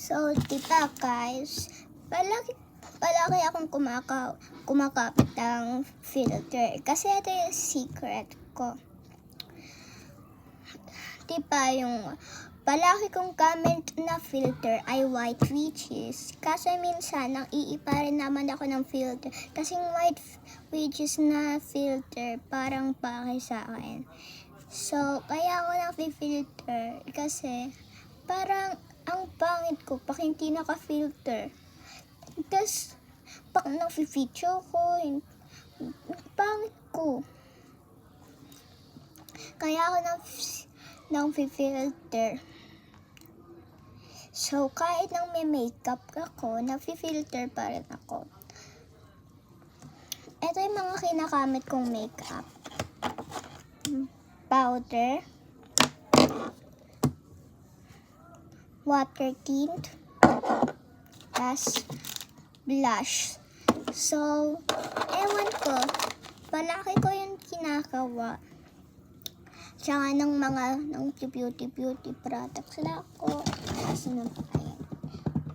So, diba guys, palagi akong kumakapit ng filter. Kasi ito yung secret ko. Diba yung palagi kong gamit na filter ay white witches. Kasi minsan, nang iipa rin naman ako ng filter. Kasi white witches na filter parang pake sa akin. So, kaya ako nang-filter kasi parang ang pangit ko pag hindi naka-filter. Tapos, pag nag-video ko, pangit ko. Kaya ako nang-filter. So, kahit nang may makeup ako, nag-filter pa rin ako. Ito yung mga kinakamit kong makeup. Powder, water tint, plus blush. So, ewan ko, palaki ko yung kinakawa. Tsaka ng beauty products na ako.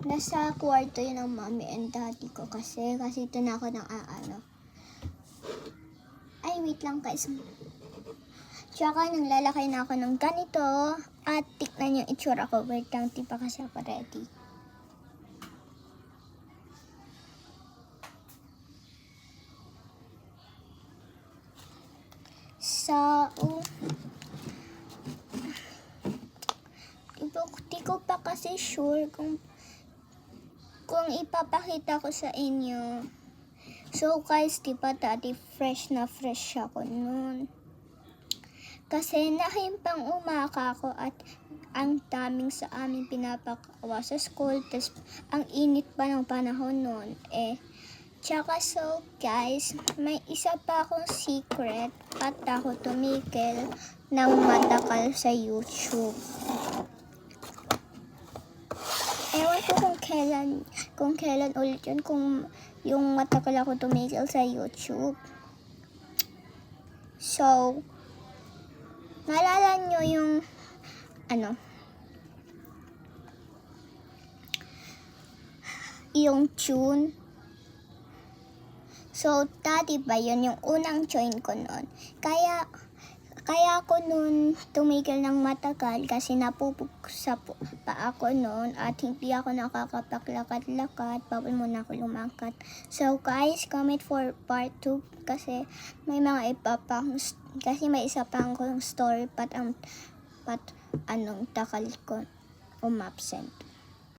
Nasa kwarto yun ng mommy and daddy ko kasi ito na ako ng Ay, wait lang guys. Tsaka nang lalakay na ako ng ganito at tignan yung itsura ko. Wait lang, di pa kasi ako ready. So, di ko pa kasi sure kung ipapakita ko sa inyo. So guys, di ba dati fresh na fresh ako noon. Kasi nahimpang umaka ako at ang daming sa amin pinapakawa sa school. Tapos ang init pa ng panahon noon. Tsaka so guys, may isa pa akong secret at ako tumigil ng matagal sa YouTube. Ewan ko kung kailan ulit yun, kung yung matagal ako tumigil sa YouTube. So, naalala nyo yung tune? So, dati ba yun yung unang join ko noon? Kaya ako noon tumigil ng matagal kasi napupuksa pa ako noon at hindi ako nakakapaglakad-lakad. Bawal muna ako lumakad. So guys, comment for part 2 kasi may isa pa akong story takal ko umabsent.